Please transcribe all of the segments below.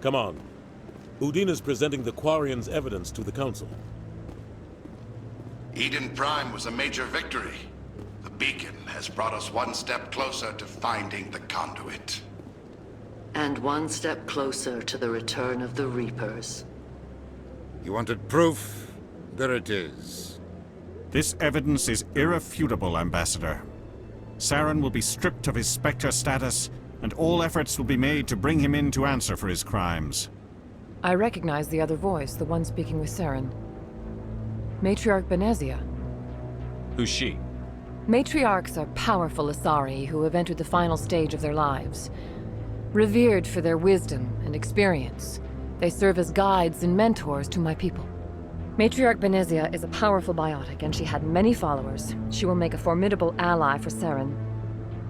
Come on. Udina's presenting the Quarian's evidence to the Council. Eden Prime was a major victory. The beacon has brought us one step closer to finding the conduit. And one step closer to the return of the Reapers. You wanted proof? There it is. This evidence is irrefutable, Ambassador. Saren will be stripped of his Spectre status, and all efforts will be made to bring him in to answer for his crimes. I recognize the other voice, the one speaking with Saren. Matriarch Benezia. Who's she? Matriarchs are powerful Asari who have entered the final stage of their lives. Revered for their wisdom and experience, they serve as guides and mentors to my people. Matriarch Benezia is a powerful biotic, and she had many followers. She will make a formidable ally for Saren.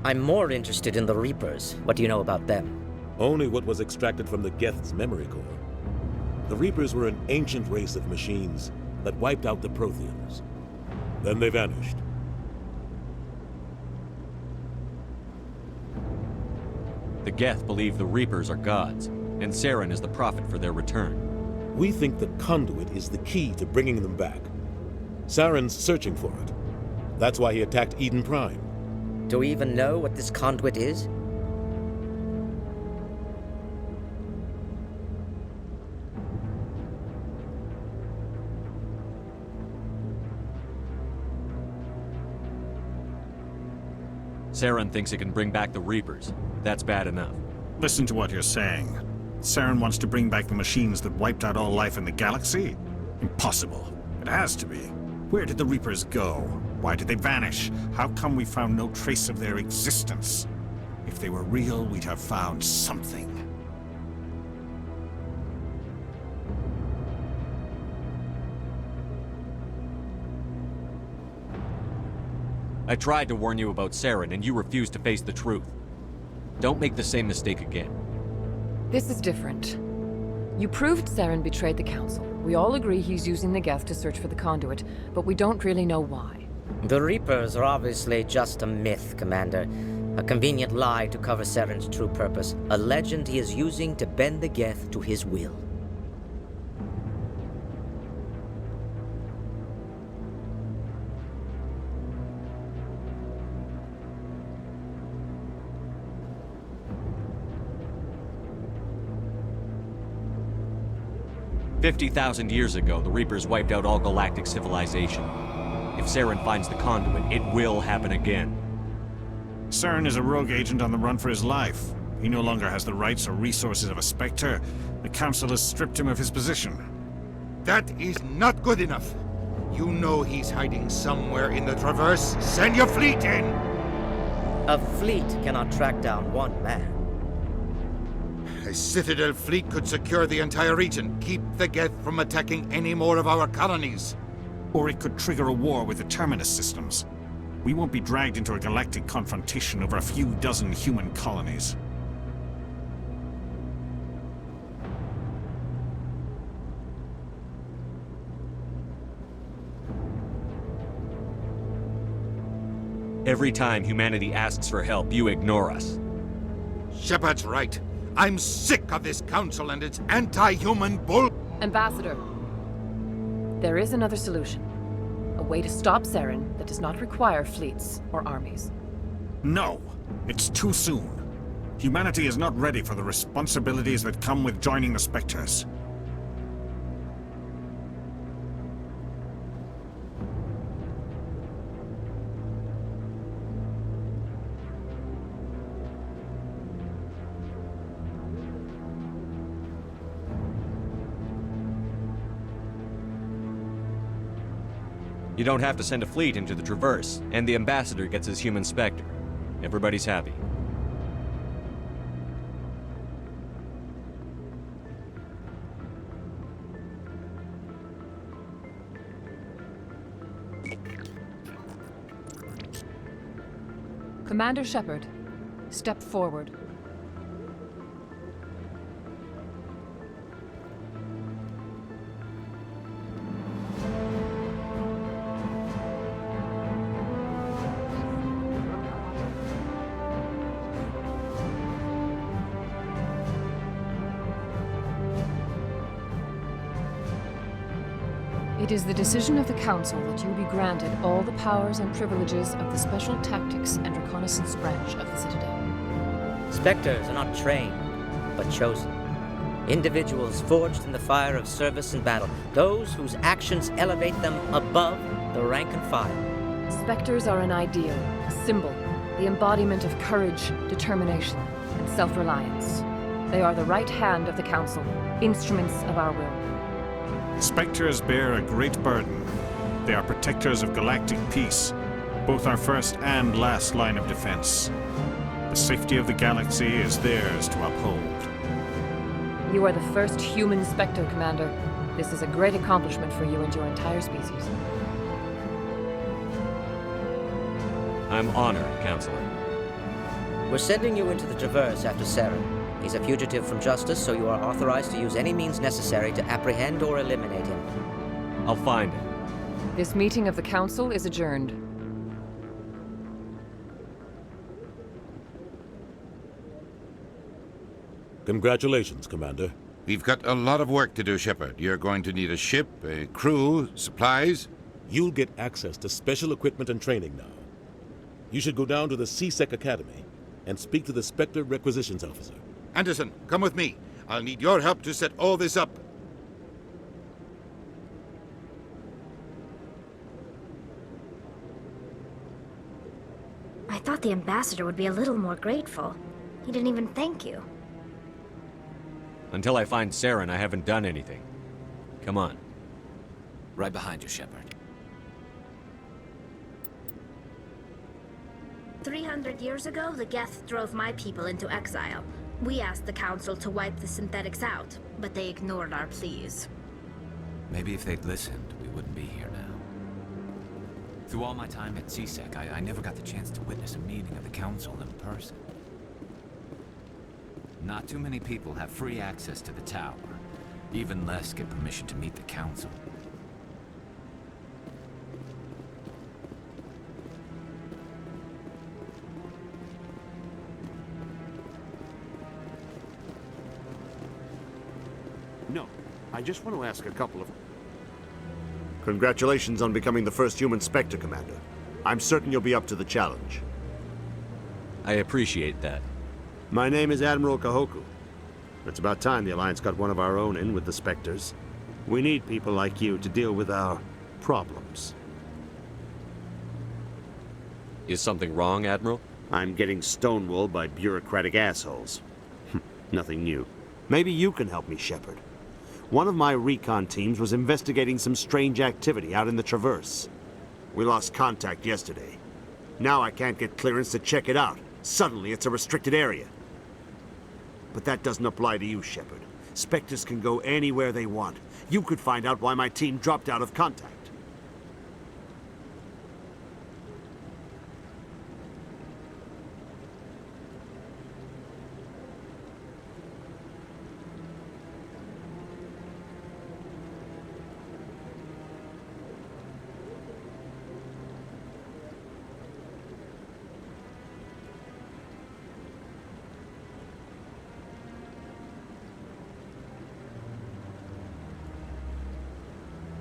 I'm more interested in the Reapers. What do you know about them? Only what was extracted from the Geth's memory core. The Reapers were an ancient race of machines that wiped out the Protheans. Then they vanished. The Geth believe the Reapers are gods, and Saren is the prophet for their return. We think the conduit is the key to bringing them back. Saren's searching for it. That's why he attacked Eden Prime. Do we even know what this conduit is? Saren thinks it can bring back the Reapers. That's bad enough. Listen to what you're saying. Saren wants to bring back the machines that wiped out all life in the galaxy? Impossible. It has to be. Where did the Reapers go? Why did they vanish? How come we found no trace of their existence? If they were real, we'd have found something. I tried to warn you about Saren, and you refused to face the truth. Don't make the same mistake again. This is different. You proved Saren betrayed the Council. We all agree he's using the Geth to search for the conduit, but we don't really know why. The Reapers are obviously just a myth, Commander. A convenient lie to cover Saren's true purpose. A legend he is using to bend the Geth to his will. "50,000 years ago, the Reapers wiped out all galactic civilization. If Saren finds the conduit, it will happen again." Saren is a rogue agent on the run for his life. He no longer has the rights or resources of a Spectre. The Council has stripped him of his position. That is not good enough. You know he's hiding somewhere in the Traverse. Send your fleet in! A fleet cannot track down one man. A Citadel fleet could secure the entire region, keep the Geth from attacking any more of our colonies. Or it could trigger a war with the Terminus systems. We won't be dragged into a galactic confrontation over a few dozen human colonies. Every time humanity asks for help, you ignore us. Shepard's right. I'm sick of this council and its anti-human bull. Ambassador, there is another solution. A way to stop Saren that does not require fleets or armies. No! It's too soon. Humanity is not ready for the responsibilities that come with joining the Spectres. You don't have to send a fleet into the Traverse, and the Ambassador gets his human Spectre. Everybody's happy. Commander Shepard, step forward. It is the decision of the Council that you be granted all the powers and privileges of the Special Tactics and Reconnaissance branch of the Citadel. Spectres are not trained, but chosen. Individuals forged in the fire of service and battle. Those whose actions elevate them above the rank and file. Spectres are an ideal, a symbol, the embodiment of courage, determination, and self-reliance. They are the right hand of the Council, instruments of our will. Spectres bear a great burden. They are protectors of galactic peace, both our first and last line of defense. The safety of the galaxy is theirs to uphold. You are the first human Spectre, Commander. This is a great accomplishment for you and your entire species. I'm honored, Counselor. We're sending you into the Traverse after saren. He's a fugitive from justice, so you are authorized to use any means necessary to apprehend or eliminate him. I'll find him. This meeting of the Council is adjourned. Congratulations, Commander. We've got a lot of work to do, Shepard. You're going to need a ship, a crew, supplies. You'll get access to special equipment and training now. You should go down to the C-Sec Academy and speak to the Spectre Requisitions Officer. Anderson, come with me. I'll need your help to set all this up. I thought the ambassador would be a little more grateful. He didn't even thank you. Until I find Saren, I haven't done anything. Come on. Right behind you, Shepard. 300 years ago, the Geth drove my people into exile. We asked the Council to wipe the synthetics out, but they ignored our pleas. Maybe if they'd listened, we wouldn't be here now. Through all my time at C-Sec, I never got the chance to witness a meeting of the Council in person. Not too many people have free access to the tower. Even less get permission to meet the Council. No, I just want to ask a couple of... Congratulations on becoming the first human Spectre, Commander. I'm certain you'll be up to the challenge. I appreciate that. My name is Admiral Kahoku. It's about time the Alliance got one of our own in with the Spectres. We need people like you to deal with our problems. Is something wrong, Admiral? I'm getting stonewalled by bureaucratic assholes. Nothing new. Maybe you can help me, Shepard. One of my recon teams was investigating some strange activity out in the Traverse. We lost contact yesterday. Now I can't get clearance to check it out. Suddenly it's a restricted area. But that doesn't apply to you, Shepard. Spectres can go anywhere they want. You could find out why my team dropped out of contact.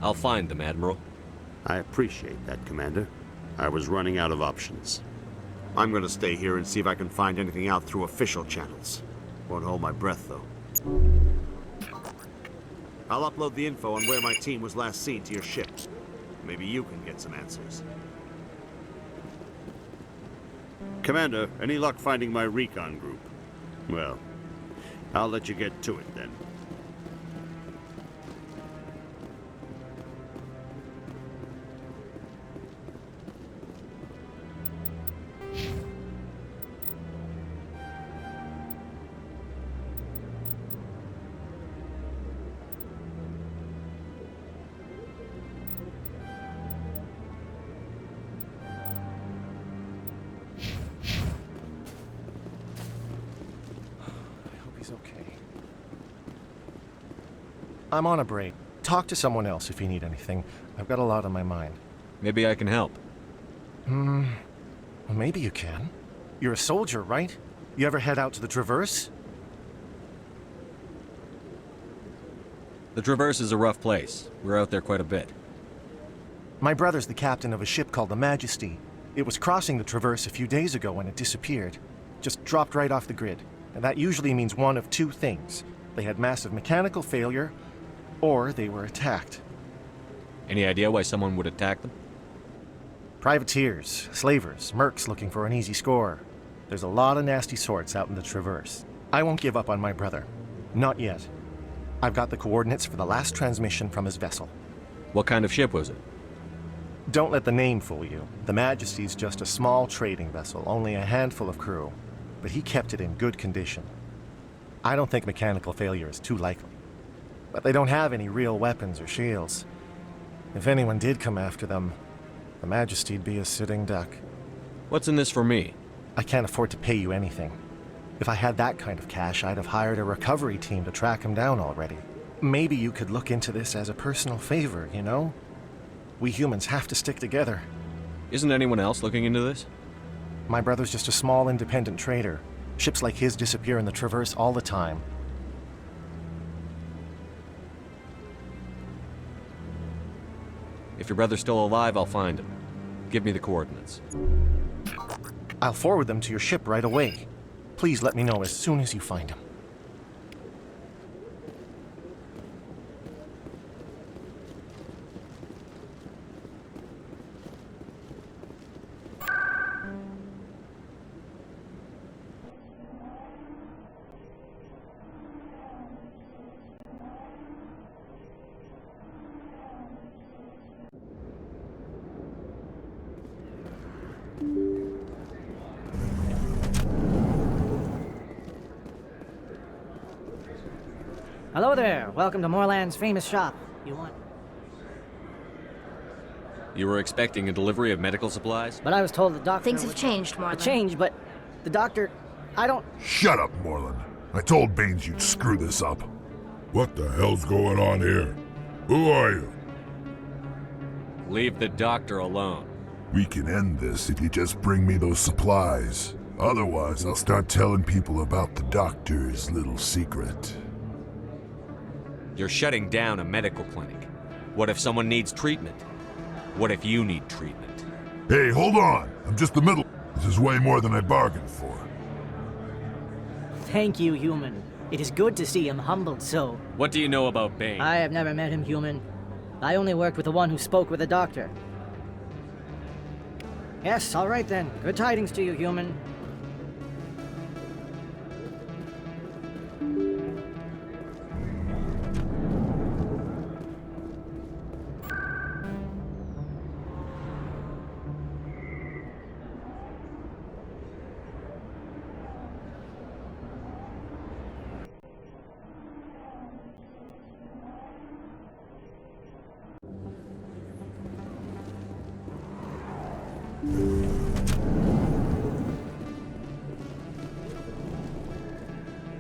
I'll find them, Admiral. I appreciate that, Commander. I was running out of options. I'm gonna stay here and see if I can find anything out through official channels. Won't hold my breath, though. I'll upload the info on where my team was last seen to your ship. Maybe you can get some answers. Commander, any luck finding my recon group? Well, I'll let you get to it then. Okay. I'm on a break. Talk to someone else if you need anything. I've got a lot on my mind. Maybe I can help. Well, maybe you can. You're a soldier, right? You ever head out to the Traverse? The Traverse is a rough place. We're out there quite a bit. My brother's the captain of a ship called the Majesty. It was crossing the Traverse a few days ago when it disappeared. Just dropped right off the grid. And that usually means one of two things. They had massive mechanical failure, or they were attacked. Any idea why someone would attack them? Privateers, slavers, mercs looking for an easy score. There's a lot of nasty sorts out in the Traverse. I won't give up on my brother. Not yet. I've got the coordinates for the last transmission from his vessel. What kind of ship was it? Don't let the name fool you. The Majesty's just a small trading vessel, only a handful of crew. But he kept it in good condition. I don't think mechanical failure is too likely. But they don't have any real weapons or shields. If anyone did come after them, the Majesty'd be a sitting duck. What's in this for me? I can't afford to pay you anything. If I had that kind of cash, I'd have hired a recovery team to track him down already. Maybe you could look into this as a personal favor, you know? We humans have to stick together. Isn't anyone else looking into this? My brother's just a small independent trader. Ships like his disappear in the Traverse all the time. If your brother's still alive, I'll find him. Give me the coordinates. I'll forward them to your ship right away. Please let me know as soon as you find him. Hello there. Welcome to Moorland's famous shop. You want... You were expecting a delivery of medical supplies? But I was told the doctor... Things have changed, Moorland. Changed, but the doctor... I don't... Shut up, Moorland. I told Baines you'd screw this up. What the hell's going on here? Who are you? Leave the doctor alone. We can end this if you just bring me those supplies. Otherwise, I'll start telling people about the doctor's little secret. You're shutting down a medical clinic. What if someone needs treatment? What if you need treatment? Hey, hold on! I'm just the middle. This is way more than I bargained for. Thank you, human. It is good to see him humbled so. What do you know about Bane? I have never met him, human. I only worked with the one who spoke with the doctor. Yes, all right then. Good tidings to you, human.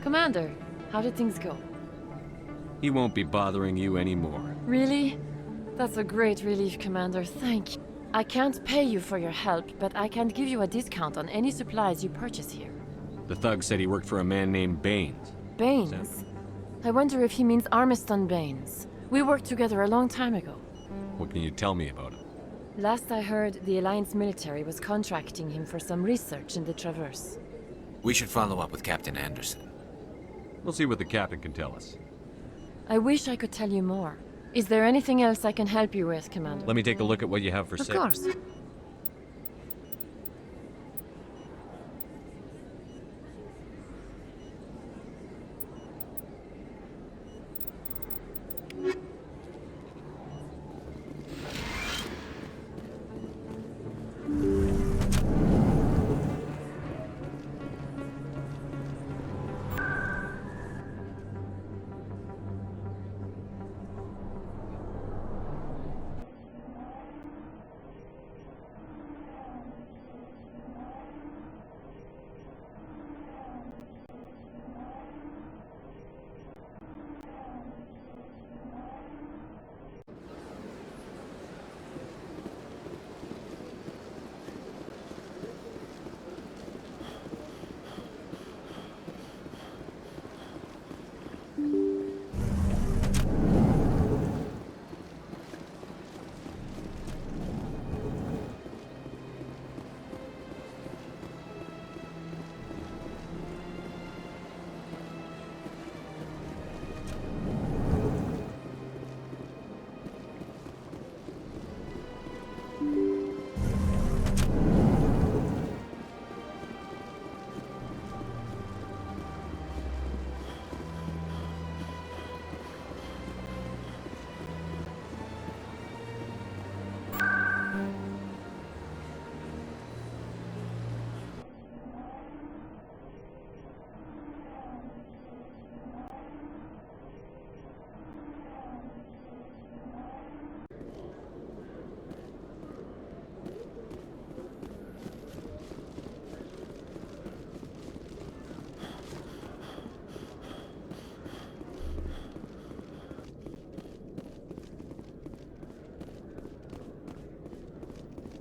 Commander, how did things go? He won't be bothering you anymore. Really? That's a great relief, Commander. Thank you. I can't pay you for your help, but I can give you a discount on any supplies you purchase here. The thug said he worked for a man named Baines. Baines? I wonder if he means Armiston Baines. We worked together a long time ago. What can you tell me about him? Last I heard, the Alliance military was contracting him for some research in the Traverse. We should follow up with Captain Anderson. We'll see what the captain can tell us. I wish I could tell you more. Is there anything else I can help you with, Commander? Let me take a look at what you have for sale. Of course.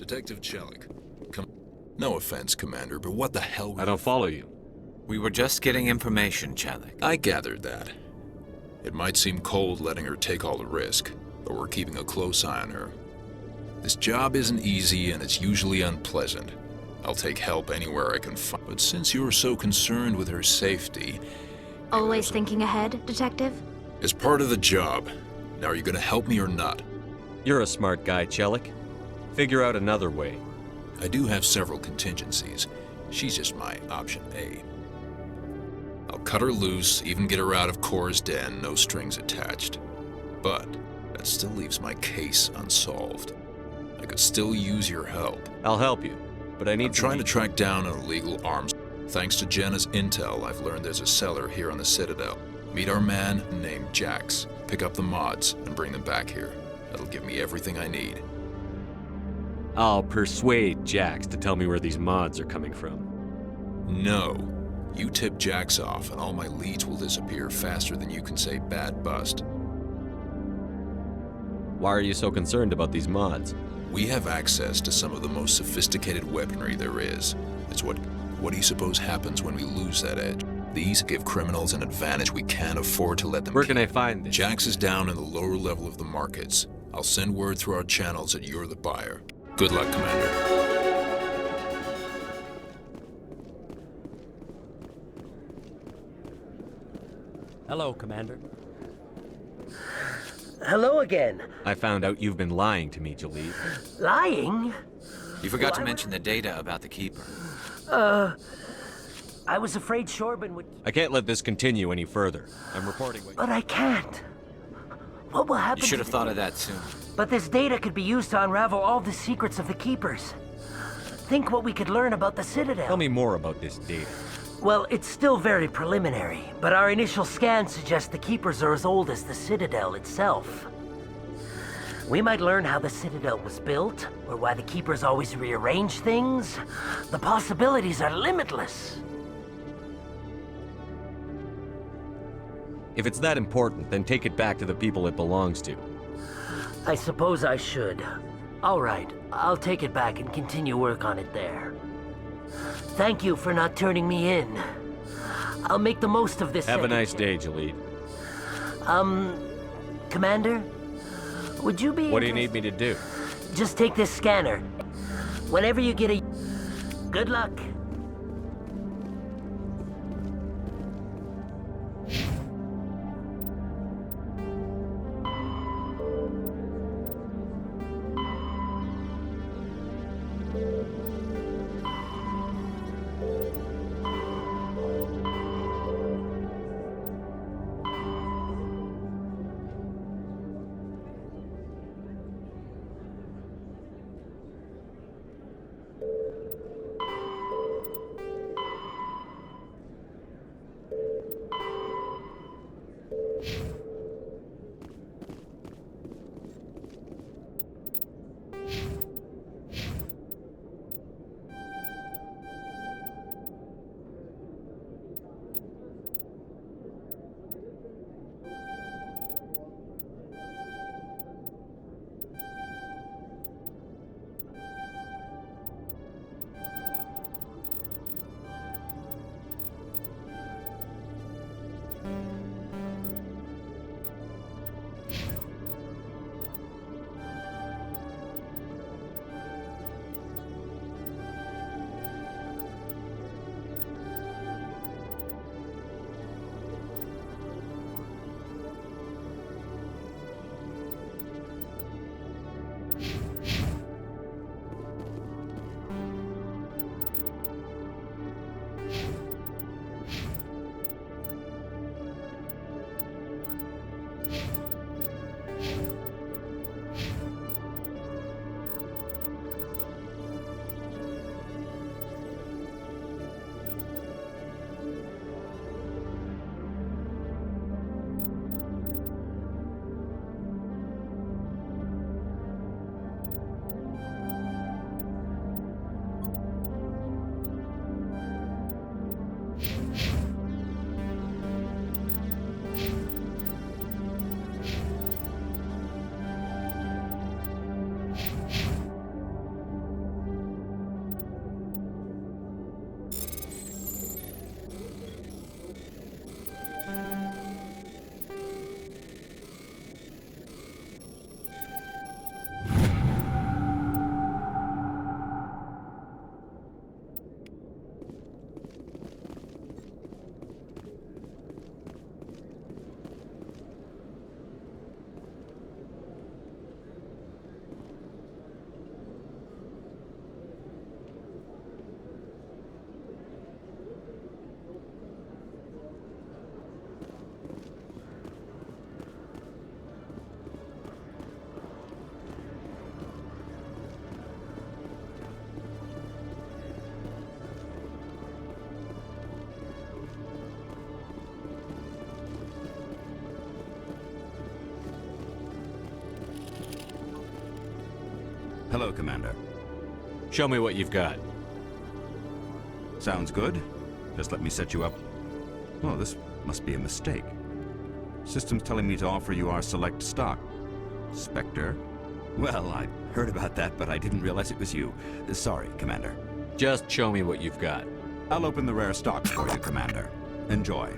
Detective Chelik. No offense, Commander, but what the hell... I don't follow you. We were just getting information, Chelik. I gathered that. It might seem cold letting her take all the risk, but we're keeping a close eye on her. This job isn't easy and it's usually unpleasant. I'll take help anywhere I can find. But since you're so concerned with her safety... Always thinking ahead, Detective? As part of the job. Now, are you gonna help me or not? You're a smart guy, Chelik. Figure out another way. I do have several contingencies. She's just my option A. I'll cut her loose, even get her out of Cora's den, no strings attached. But that still leaves my case unsolved. I could still use your help. I'll help you, but I need I'm trying to track down an illegal arms. Thanks to Jenna's intel, I've learned there's a cellar here on the Citadel. Meet our man named Jax. Pick up the mods and bring them back here. That'll give me everything I need. I'll persuade Jax to tell me where these mods are coming from. No. You tip Jax off and all my leads will disappear faster than you can say bad bust. Why are you so concerned about these mods? We have access to some of the most sophisticated weaponry there is. It's what do you suppose happens when we lose that edge? These give criminals an advantage we can't afford to let them Where can I find this? Jax is down in the lower level of the markets. I'll send word through our channels that you're the buyer. Good luck, Commander. Hello, Commander. Hello again. I found out you've been lying to me, Jalid. Lying? You forgot to mention the data about the Keeper. I was afraid Shorban would... I can't let this continue any further. I'm reporting... But I can't. What will happen? You should have thought of that soon. But this data could be used to unravel all the secrets of the Keepers. Think what we could learn about the Citadel. Tell me more about this data. Well, it's still very preliminary, but our initial scans suggest the Keepers are as old as the Citadel itself. We might learn how the Citadel was built, or why the Keepers always rearrange things. The possibilities are limitless. If it's that important, then take it back to the people it belongs to. I suppose I should. All right, I'll take it back and continue work on it there. Thank you for not turning me in. I'll make the most of this. Have a nice day, Jalid. Commander? Would you be... What do you need me to do? Just take this scanner. Whenever you get a... Good luck. Hello, Commander. Show me what you've got. Sounds good. Just let me set you up. Oh, this must be a mistake. System's telling me to offer you our select stock. Spectre? Well, I heard about that, but I didn't realize it was you. Sorry, Commander. Just show me what you've got. I'll open the rare stocks for you, Commander. Enjoy.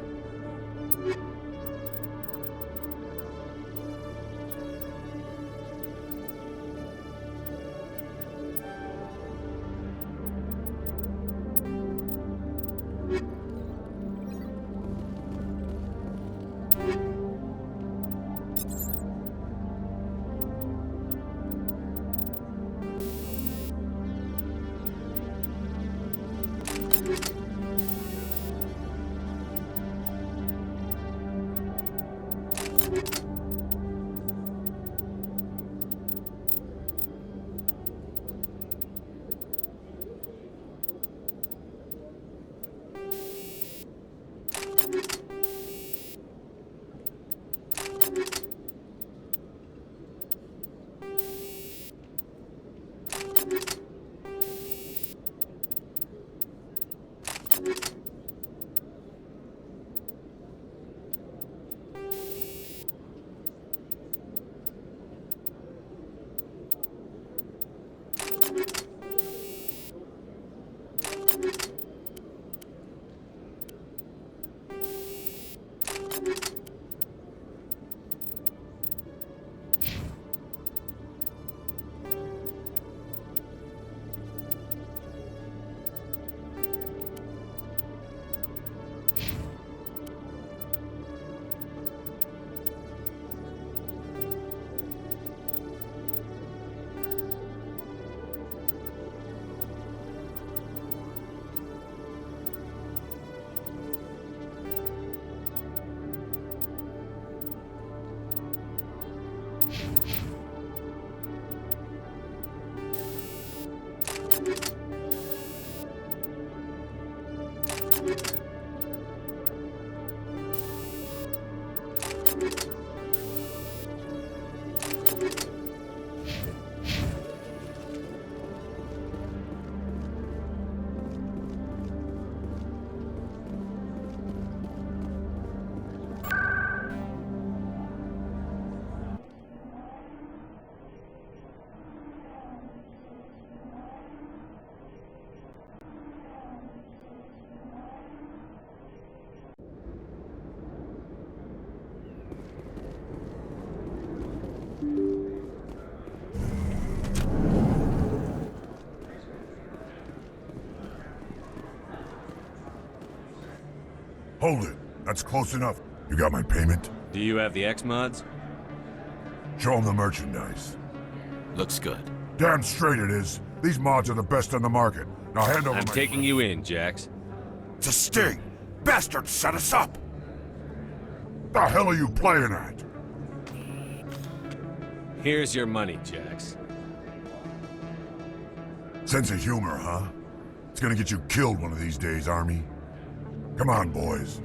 Hold it. That's close enough. You got my payment? Do you have the X-Mods? Show them the merchandise. Looks good. Damn straight it is. These mods are the best on the market. Now hand over I'm taking you in, Jax. It's a sting! Bastards set us up! The hell are you playing at? Here's your money, Jax. Sense of humor, huh? It's gonna get you killed one of these days, Army. Come on, boys.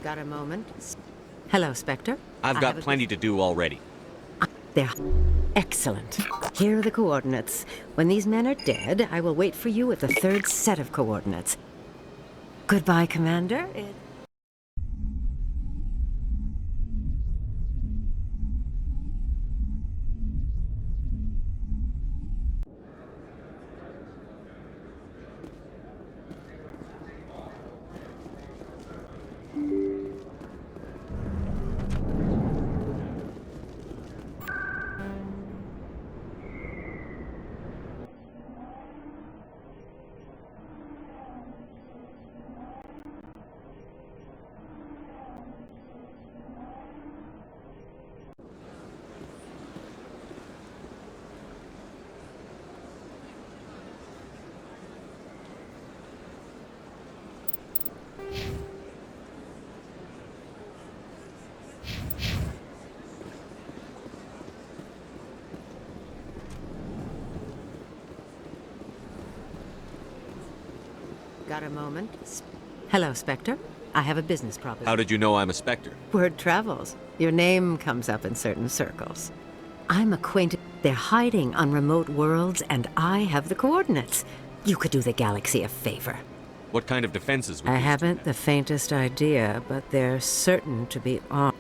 Got a moment? Hello, Spectre. I've got plenty to do already. There. Excellent. Here are the coordinates. When these men are dead, I will wait for you at the third set of coordinates. Goodbye, Commander. got a moment? Hello, Spectre. I have a business proposition. How did you know I'm a spectre? Word travels. Your name comes up in certain circles. I'm acquainted. They're hiding on remote worlds, and I have the coordinates. You could do the galaxy a favor. What kind of defenses would I these haven't the faintest idea, but they're certain to be armed.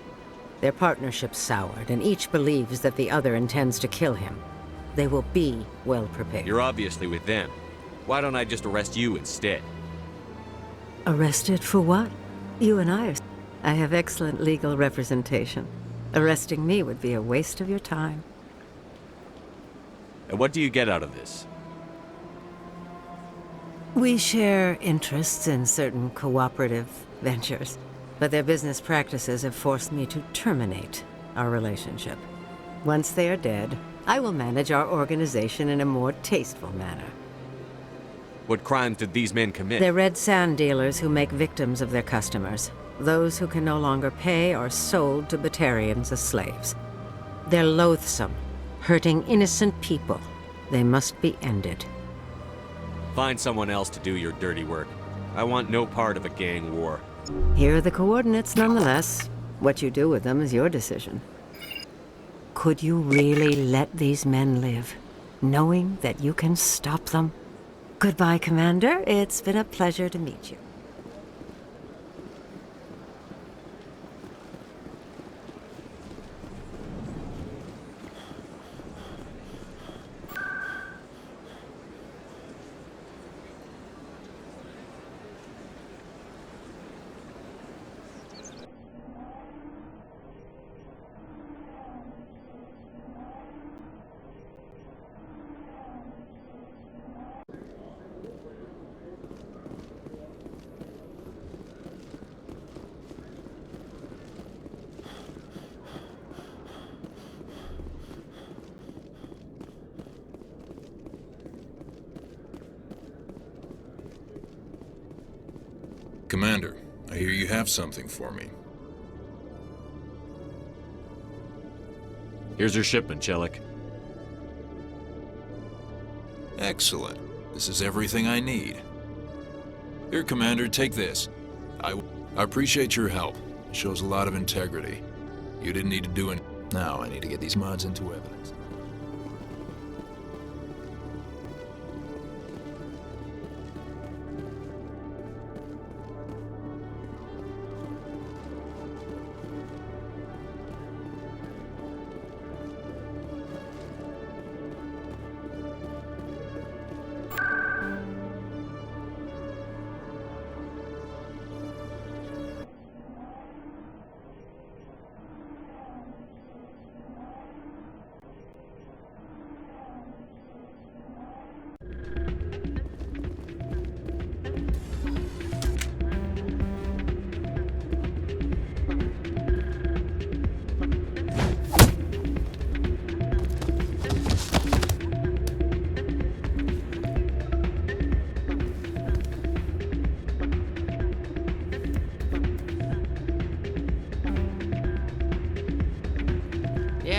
Their partnership's soured, and each believes that the other intends to kill him. They will be well prepared. You're obviously with them. Why don't I just arrest you instead? Arrested for what? You and I have excellent legal representation. Arresting me would be a waste of your time. And what do you get out of this? We share interests in certain cooperative ventures, but their business practices have forced me to terminate our relationship. Once they are dead, I will manage our organization in a more tasteful manner. What crimes did these men commit? They're red sand dealers who make victims of their customers. Those who can no longer pay are sold to Batarians as slaves. They're loathsome, hurting innocent people. They must be ended. Find someone else to do your dirty work. I want no part of a gang war. Here are the coordinates nonetheless. What you do with them is your decision. Could you really let these men live, knowing that you can stop them? Goodbye, Commander. It's been a pleasure to meet you. Commander, I hear you have something for me. Here's your shipment, Chelik. Excellent. This is everything I need. Here, Commander, take this. I appreciate your help. It shows a lot of integrity. You didn't need to do it. Now I need to get these mods into evidence.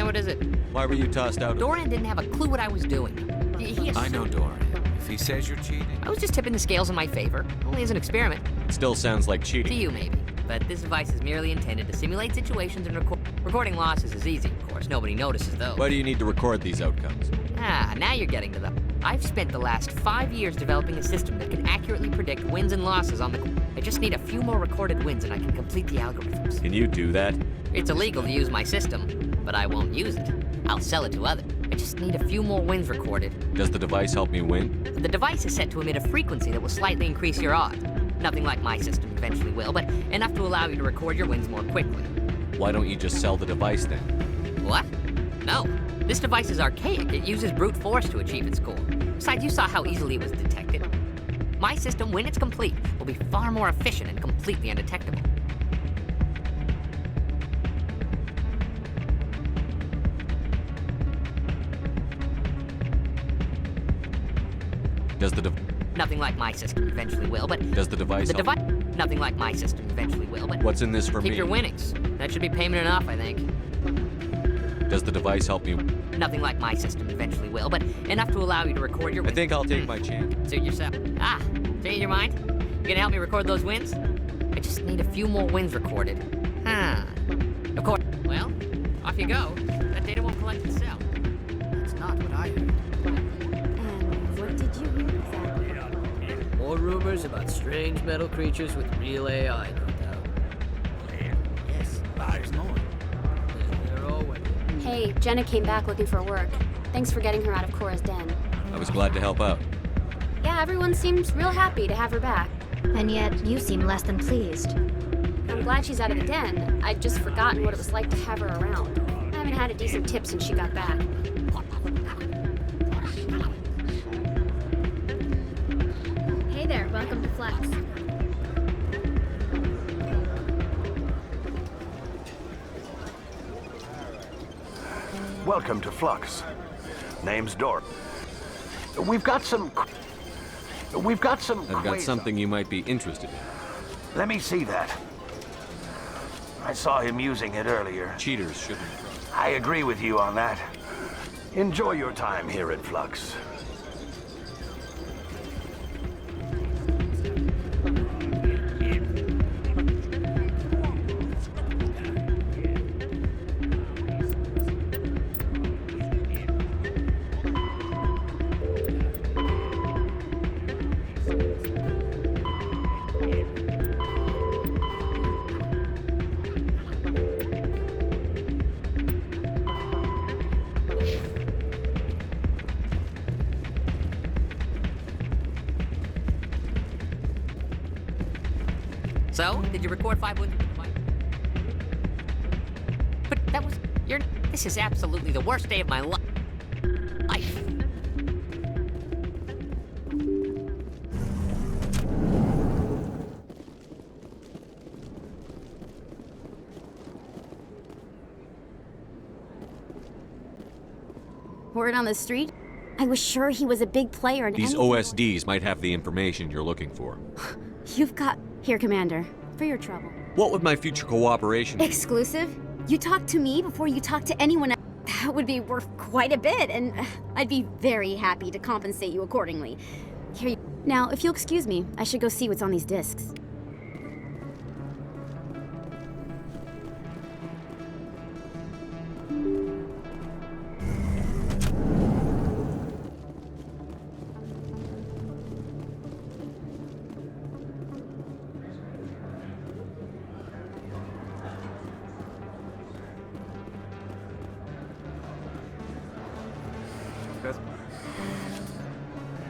What is it? Why were you tossed out? Doran didn't have a clue what I was doing. I know Doran. If he says you're cheating... I was just tipping the scales in my favor. Only as an experiment. Still sounds like cheating. To you, maybe. But this device is merely intended to simulate situations and recording losses is easy, of course. Nobody notices those. Why do you need to record these outcomes? Now you're getting to them. I've spent the last 5 years developing a system that can accurately predict wins and losses on the... I just need a few more recorded wins and I can complete the algorithms. Can you do that? It's illegal to use my system, but I won't use it. I'll sell it to others. I just need a few more wins recorded. Does the device help me win? The device is set to emit a frequency that will slightly increase your odds. Nothing like my system eventually will, but enough to allow you to record your wins more quickly. Why don't you just sell the device then? What? No. This device is archaic. It uses brute force to achieve its goal. Besides, you saw how easily it was detected. My system, when it's complete, will be far more efficient and completely undetectable. Does the Nothing like my system eventually will, but... Does the device Nothing like my system eventually will, but... What's in this for me? Keep your winnings. That should be payment enough, I think. Does the device help me? Nothing like my system eventually will, but enough to allow you to record your wins. I think I'll take my chance. Suit yourself. Change your mind? You gonna help me record those wins? I just need a few more wins recorded. Huh. Of course. Well, off you go. That data won't collect itself. That's not what I heard. And what did you hear exactly? More rumors about strange metal creatures with real AI, no doubt. Yes, there's more. They're all winning. Hey, Jenna came back looking for work. Thanks for getting her out of Cora's den. I was glad to help out. Yeah, everyone seems real happy to have her back. And yet, you seem less than pleased. I'm glad she's out of the den. I'd just forgotten what it was like to have her around. I haven't had a decent tip since she got back. Hey there, welcome to Flex. Welcome to Flux. Name's Dork. We've got some I've got something you might be interested in. Let me see that. I saw him using it earlier. Cheaters shouldn't. I agree with you on that. Enjoy your time here at Flux. So, did you record 5 wins? But that was this is absolutely the worst day of my life. Word on the street? I was sure he was a big player in These anything. OSDs might have the information you're looking for. You've got... Here, Commander. For your trouble. What would my future cooperation be? Exclusive? You talk to me before you talk to anyone else. That would be worth quite a bit, and I'd be very happy to compensate you accordingly. Here you... Now, if you'll excuse me, I should go see what's on these discs.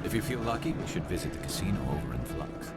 If you feel lucky, we should visit the casino over in Flux.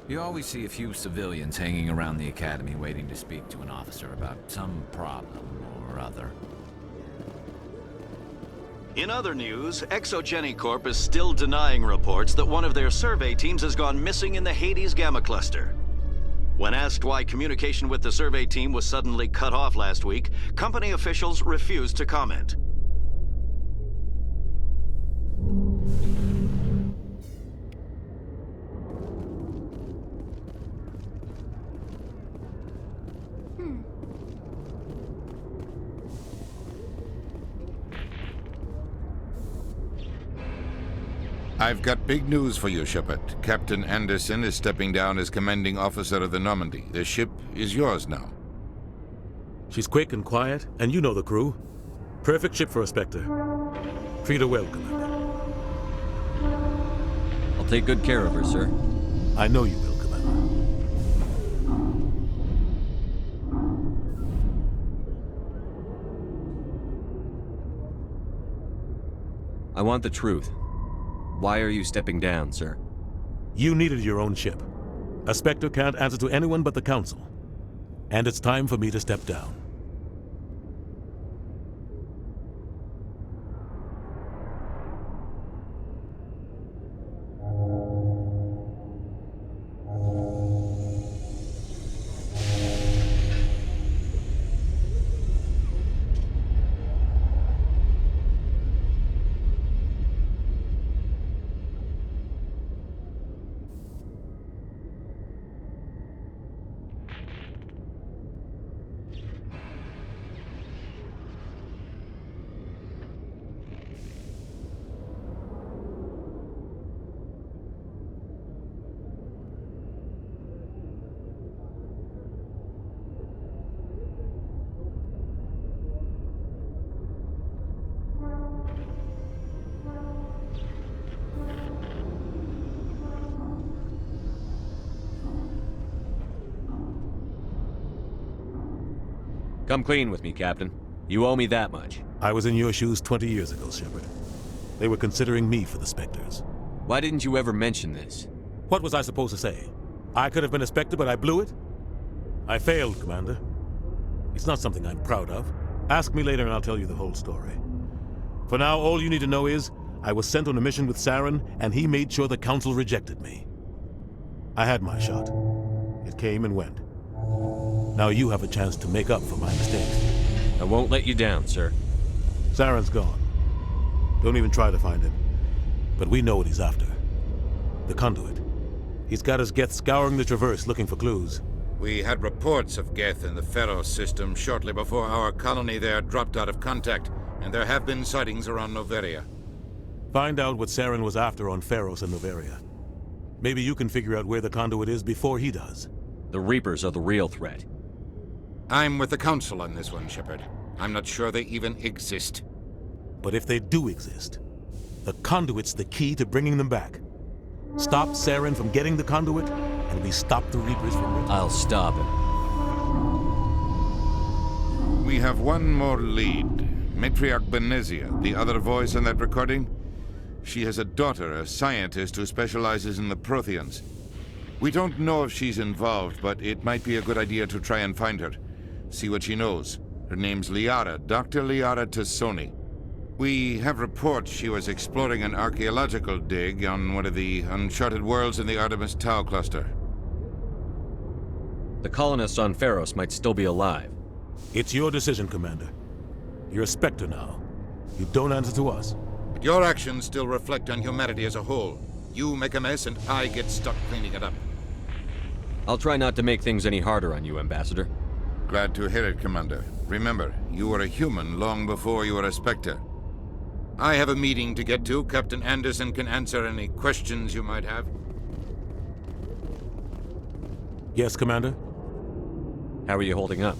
You always see a few civilians hanging around the academy waiting to speak to an officer about some problem or other. In other news, Exogeny Corp is still denying reports that one of their survey teams has gone missing in the Hades Gamma Cluster. When asked why communication with the survey team was suddenly cut off last week, company officials refused to comment. I've got big news for you, Shepard. Captain Anderson is stepping down as commanding officer of the Normandy. The ship is yours now. She's quick and quiet, and you know the crew. Perfect ship for a Spectre. Treat her well, Commander. I'll take good care of her, sir. I know you will, Commander. I want the truth. Why are you stepping down, sir? You needed your own ship. A Spectre can't answer to anyone but the Council. And it's time for me to step down. Come clean with me, Captain. You owe me that much. I was in your shoes 20 years ago, Shepard. They were considering me for the Spectres. Why didn't you ever mention this? What was I supposed to say? I could have been a Spectre, but I blew it? I failed, Commander. It's not something I'm proud of. Ask me later and I'll tell you the whole story. For now, all you need to know is, I was sent on a mission with Saren, and he made sure the Council rejected me. I had my shot. It came and went. Now you have a chance to make up for my mistakes. I won't let you down, sir. Saren's gone. Don't even try to find him. But we know what he's after. The conduit. He's got his Geth scouring the Traverse looking for clues. We had reports of Geth in the Pharos system shortly before our colony there dropped out of contact, and there have been sightings around Noveria. Find out what Saren was after on Pharos and Noveria. Maybe you can figure out where the conduit is before he does. The Reapers are the real threat. I'm with the Council on this one, Shepard. I'm not sure they even exist. But if they do exist, the conduit's the key to bringing them back. Stop Saren from getting the conduit, and we stop the Reapers from returning. I'll stop him. We have one more lead. Matriarch Benezia, the other voice in that recording. She has a daughter, a scientist who specializes in the Protheans. We don't know if she's involved, but it might be a good idea to try and find her. See what she knows. Her name's Liara, Dr. Liara Tassoni. We have reports she was exploring an archaeological dig on one of the uncharted worlds in the Artemis Tau cluster. The colonists on Pharos might still be alive. It's your decision, Commander. You're a Spectre now. You don't answer to us. But your actions still reflect on humanity as a whole. You make a mess and I get stuck cleaning it up. I'll try not to make things any harder on you, Ambassador. Glad to hear it, Commander. Remember, you were a human long before you were a Spectre. I have a meeting to get to. Captain Anderson can answer any questions you might have. Yes, Commander? How are you holding up?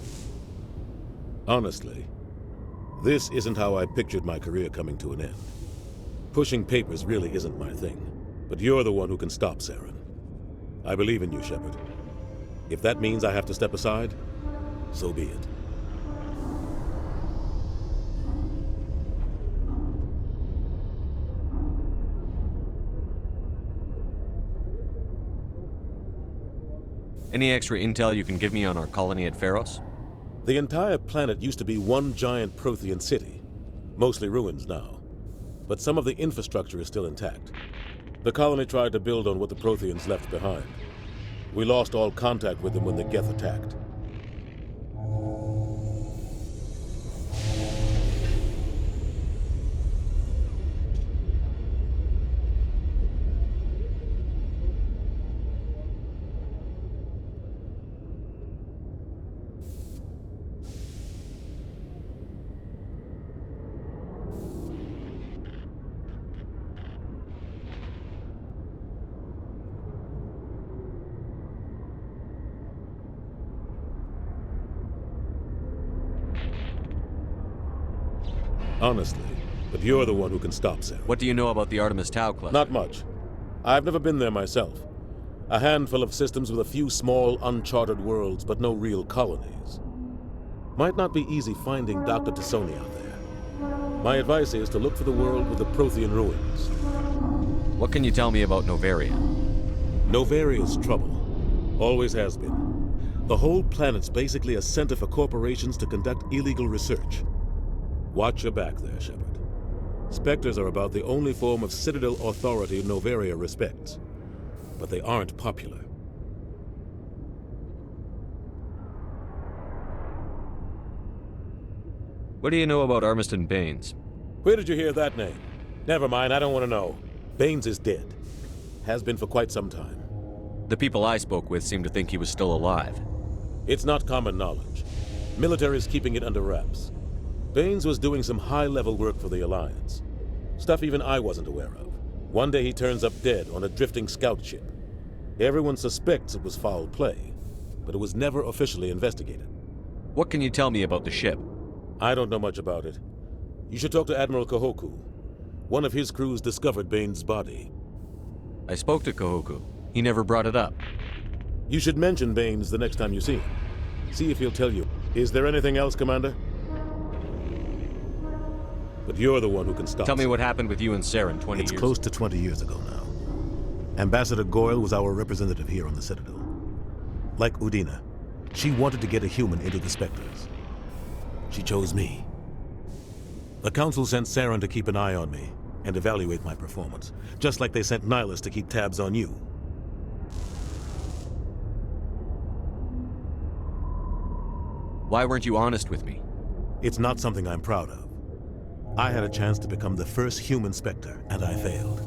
Honestly, this isn't how I pictured my career coming to an end. Pushing papers really isn't my thing, but you're the one who can stop Saren. I believe in you, Shepard. If that means I have to step aside, so be it. Any extra intel you can give me on our colony at Pharos? The entire planet used to be one giant Prothean city. Mostly ruins now. But some of the infrastructure is still intact. The colony tried to build on what the Protheans left behind. We lost all contact with them when the Geth attacked. Honestly, but you're the one who can stop Saren. What do you know about the Artemis Tau cluster? Not much. I've never been there myself. A handful of systems with a few small, uncharted worlds, but no real colonies. Might not be easy finding Dr. T'Soni out there. My advice is to look for the world with the Prothean ruins. What can you tell me about Novaria? Novaria's trouble. Always has been. The whole planet's basically a center for corporations to conduct illegal research. Watch your back there, Shepard. Spectres are about the only form of Citadel authority Novaria respects. But they aren't popular. What do you know about Armiston Baines? Where did you hear that name? Never mind, I don't want to know. Baines is dead. Has been for quite some time. The people I spoke with seemed to think he was still alive. It's not common knowledge. Military's keeping it under wraps. Baines was doing some high-level work for the Alliance. Stuff even I wasn't aware of. One day he turns up dead on a drifting scout ship. Everyone suspects it was foul play, but it was never officially investigated. What can you tell me about the ship? I don't know much about it. You should talk to Admiral Kahoku. One of his crews discovered Baines' body. I spoke to Kahoku. He never brought it up. You should mention Baines the next time you see him. See if he'll tell you. Is there anything else, Commander? But you're the one who can stop. Tell me what happened with you and Saren 20 years ago. It's close to 20 years ago now. Ambassador Goyle was our representative here on the Citadel. Like Udina, she wanted to get a human into the Spectres. She chose me. The Council sent Saren to keep an eye on me and evaluate my performance, just like they sent Nihilus to keep tabs on you. Why weren't you honest with me? It's not something I'm proud of. I had a chance to become the first human Spectre, and I failed.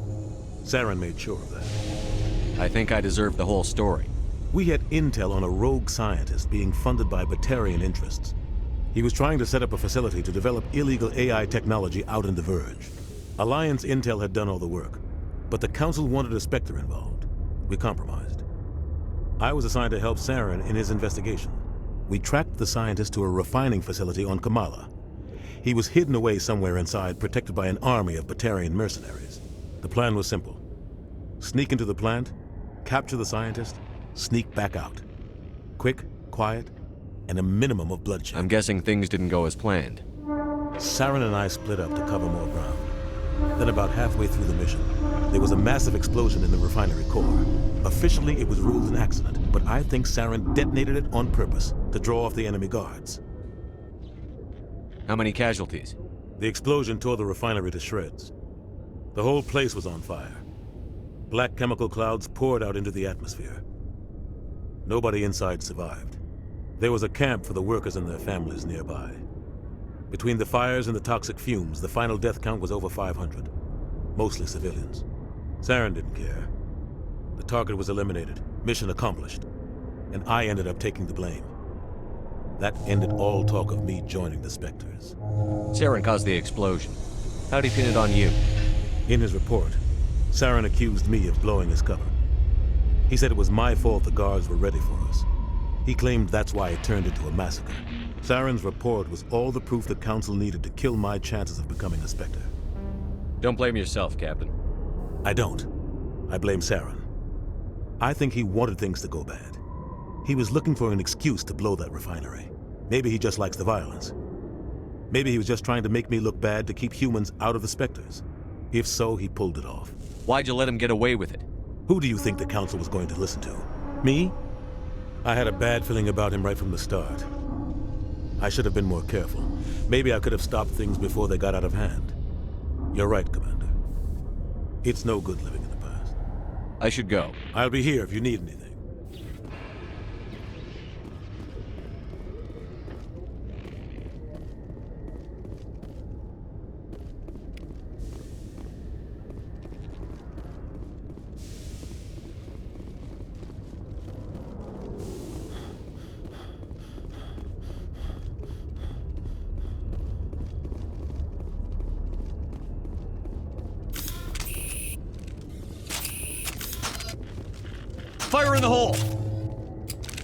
Saren made sure of that. I think I deserve the whole story. We had intel on a rogue scientist being funded by Batarian interests. He was trying to set up a facility to develop illegal AI technology out in the Verge. Alliance intel had done all the work, but the Council wanted a Spectre involved. We compromised. I was assigned to help Saren in his investigation. We tracked the scientist to a refining facility on Kamala. He was hidden away somewhere inside, protected by an army of Batarian mercenaries. The plan was simple. Sneak into the plant, capture the scientist, sneak back out. Quick, quiet, and a minimum of bloodshed. I'm guessing things didn't go as planned. Saren and I split up to cover more ground. Then about halfway through the mission, there was a massive explosion in the refinery core. Officially, it was ruled an accident, but I think Saren detonated it on purpose to draw off the enemy guards. How many casualties? The explosion tore the refinery to shreds. The whole place was on fire. Black chemical clouds poured out into the atmosphere. Nobody inside survived. There was a camp for the workers and their families nearby. Between the fires and the toxic fumes, the final death count was over 500. Mostly civilians. Saren didn't care. The target was eliminated, mission accomplished, and I ended up taking the blame. That ended all talk of me joining the Spectres. Saren caused the explosion. How'd he pin it on you? In his report, Saren accused me of blowing his cover. He said it was my fault the guards were ready for us. He claimed that's why it turned into a massacre. Saren's report was all the proof the Council needed to kill my chances of becoming a Spectre. Don't blame yourself, Captain. I don't. I blame Saren. I think he wanted things to go bad. He was looking for an excuse to blow that refinery. Maybe he just likes the violence. Maybe he was just trying to make me look bad to keep humans out of the Spectres. If so, he pulled it off. Why'd you let him get away with it? Who do you think the Council was going to listen to? Me? I had a bad feeling about him right from the start. I should have been more careful. Maybe I could have stopped things before they got out of hand. You're right, Commander. It's no good living in the past. I should go. I'll be here if you need anything. Fire in the hole!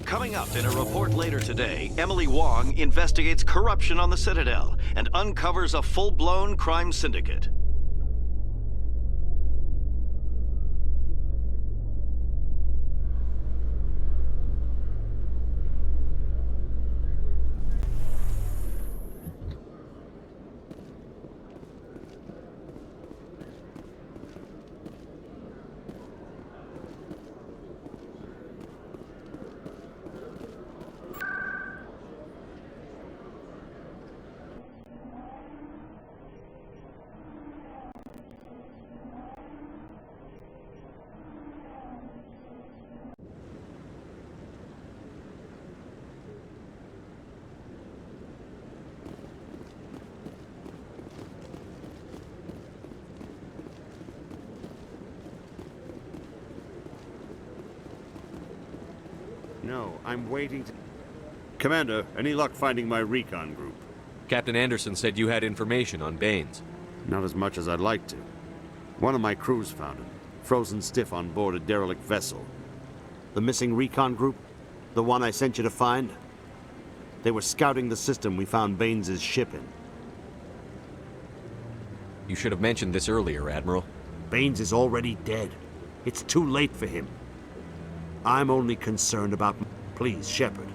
Coming up in a report later today, Emily Wong investigates corruption on the Citadel and uncovers a full-blown crime syndicate. No, I'm waiting to... Commander, any luck finding my recon group? Captain Anderson said you had information on Baines. Not as much as I'd like to. One of my crews found him, frozen stiff on board a derelict vessel. The missing recon group? The one I sent you to find? They were scouting the system we found Baines' ship in. You should have mentioned this earlier, Admiral. Baines is already dead. It's too late for him. I'm only concerned about... Please, Shepard.